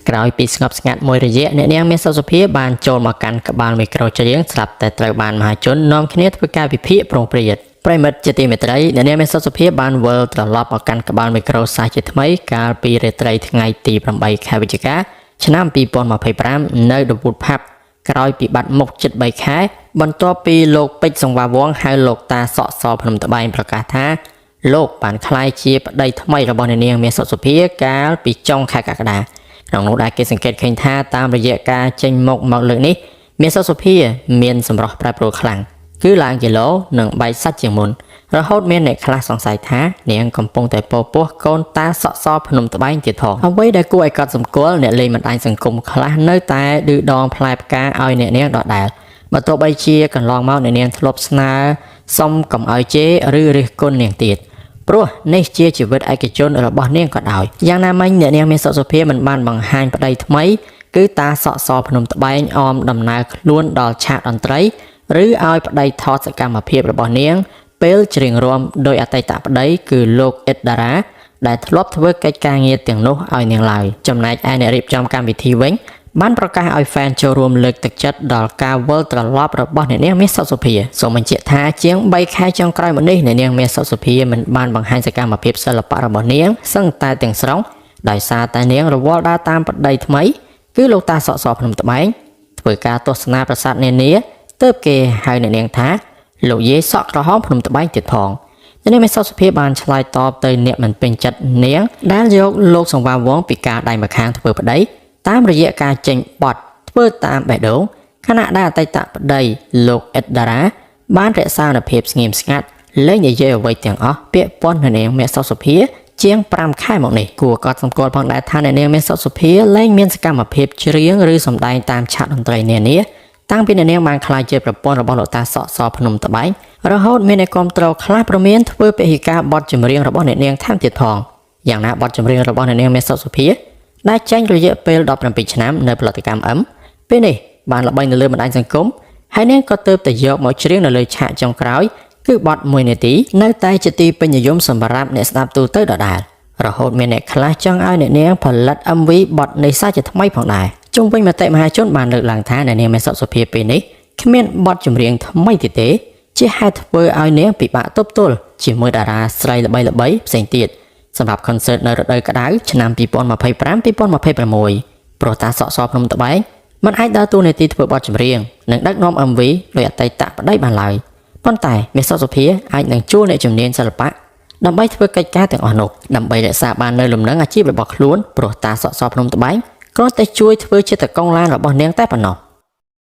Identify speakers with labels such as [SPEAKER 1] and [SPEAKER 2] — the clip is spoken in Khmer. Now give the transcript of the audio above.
[SPEAKER 1] ក្រោយពីស្ងប់ស្ងាត់មួយរយៈអ្នកនាងមានសុខភាពបានចូលមកកាន់ក្បាលមីក្រូច្រៀងស្រាប់តែត្រូវបានមហាជននាំគ្នាធ្វើការវិភាគប្រុងប្រយ័ត្នប្រិមិត្តជាទីមេត្រីអ្នកនាងមានសុខភាពបានវិលត្រឡប់មកកាន់ក្បាលមីក្រូសាជាថ្មីកាលពីរាត្រីថ្ងៃទី8ខែវិច្ឆិកាឆ្នាំ2025នៅ The Wood Pub ក្រោយពីបាត់មុខជិត3ខែបន្ទាប់ពីលោកពេជ្រសង្វាវងហៅលោកតាសក់សភ្នំត្បែងប្រកាសថាលោកបានក្លាយជាប្តីថ្មីរបស់អ្នកនាងមានសុខភាពកាលពីចុងខែកក្កដាក្នុងនោះដែរគេសង្កេតឃើញថាតាមរយៈការចេញមុខមកលើកនេះមានសុខភាពមានសម្រស់ប្រែប្រួលខ្លាំងគឺឡើងគីឡូនិងបែកសាច់ជាងមុនរហូតមានអ្នកខ្លះសង្ស័យថានាងកំពុងតែពោពោះកូនតាសក់សភ្នំត្បែងទៀតផងអ្វីដែលគួរឲ្យកត់សម្គាល់អ្នកលេងបណ្ដាញសង្គមខ្លះនៅតែឌឺដងផ្លែផ្កាឲ្យអ្នកនាងដដែលបើទោះបីជាកន្លងមកអ្នកនាងធ្លាប់ស្នើសុំកុំឲ្យជេរឬរិះគន់នាងទៀតព្រោះនេះជាជីវិតឯកជនរបស់នាងក៏ដោយយ៉ាងណាមិញអ្នកនាងមានសុខភាពមិនបានបង្ហាញប្តីថ្មីគឺតាសក់សភ្នំត្បែងអមដំណើរខ្លួនដល់ឆាកតន្ត្រីឬឲ្យប្តីថតសកម្មភាពរបស់នាងពេលច្រៀងរាំដោយអតីតប្តីគឺលោកអ៊ិតតារ៉ាដែលធ្លាប់ធ្វើកិច្ចការងារទាំងនោះឲ្យនាងឡើយចំណែកឯអ្នករៀបចំកម្មវិធីវិញបានប្រកាសឲ្យ fan ចូលរួមលើកទឹកចិត្តដល់ការវិលត្រឡប់របស់អ្នកនាងមានសុខភាពសូមបញ្ជាក់ថាជាង3ខែចុងក្រោយមកនេះអ្នកនាងមានសុខភាពមិនបានបង្ហាញសកម្មភាពសិល្បៈរបស់នាងសឹងតែទាំងស្រុងដោយសារតែនាងរវល់ដើរតាមប្តីថ្មីគឺលោកតាសក់សភ្នំត្បែងធ្វើការទស្សនាប្រាសាទនានាទើបគេហៅអ្នកនាងថាលោកយាយសក់ក្រហមភ្នំត្បែងទៀតផងអ្នកនាងមានសុខភាពបានឆ្លើយតបទៅអ្នកមិនពេញចិត្តនាងដែលយកលោកសង្វាវងពីការដៃម្ខាងធ្វើប្តីតាមរយៈការចេញបទធ្វើតាមបេះដូងខណៈដែលអតីតប្តីលោកអ៊ិតតារ៉ាបានរក្សានូវភាពស្ងៀមស្ងាត់លែងនិយាយអ្វីទាំងអស់ពាក្យពន់អ្នកនាងមានសុខភាពជាង5ខែមកនេះគួរកត់សម្គាល់ផងដែរថាអ្នកនាងមានសុខភាពលែងមានសកម្មភាពច្រៀងឬសម្ដែងតាមឆាកតន្ត្រីនានាតាំងពីអ្នកនាងបានក្លាយជាប្រពន្ធរបស់លោកតាសក់សភ្នំត្បែងរហូតមានអ្នកគាំទ្រខ្លះប្រមានធ្វើពហិការបទចម្រៀងរបស់អ្នកនាងថែមទៀតផងយ៉ាងណាបទចម្រៀងរបស់អ្នកនាងមានសុខភាពដែលចេញរយៈពេល17ឆ្នាំនៅផលិតកម្ម M ពេលនេះបានល្បីនៅលើបណ្ដាញសង្គមហើយនាងក៏ទើបតែយកមកច្រៀងនៅលើឆាកចុងក្រោយគឺបទ1នាទីនៅតែជាទីពេញនិយមសម្រាប់អ្នកស្ដាប់ទូទៅដដែលរហូតមានអ្នកខ្លះចង់ឲ្យអ្នកនាងផលិត MV បទនេះសាជាថ្មីផងដែរជុំវិញមតិមហាជនបានលើកឡើងថាអ្នកនាងមានសុខភាពពេលនេះគ្មានបទចម្រៀងថ្មីទៀតទេជាហេតុធ្វើឲ្យនាងពិបាកទប់ទល់ជាមួយតារាស្រីល្បីៗផ្សេងទៀតសម្រាប់ concert នៅរដូវក្តៅឆ្នាំ2025-2026 ព្រោះតាសក់សភ្នំត្បែងមិនអាចដើរតួនាទីធ្វើបទចម្រៀងនិងដឹកនាំ MV ដោយអតីតប្តីបានឡើយប៉ុន្តែមានសុខភាពអាចនឹងជួលអ្នកជំនាញសិល្បៈដើម្បីធ្វើកិច្ចការទាំងអស់នោះដើម្បីរក្សាបាននូវលំនឹងអាជីពរបស់ខ្លួនព្រោះតាសក់សភ្នំត្បែងគ្រាន់តែជួយធ្វើជាតកង់ឡានរបស់នាងតែប៉ុណ្ណោះ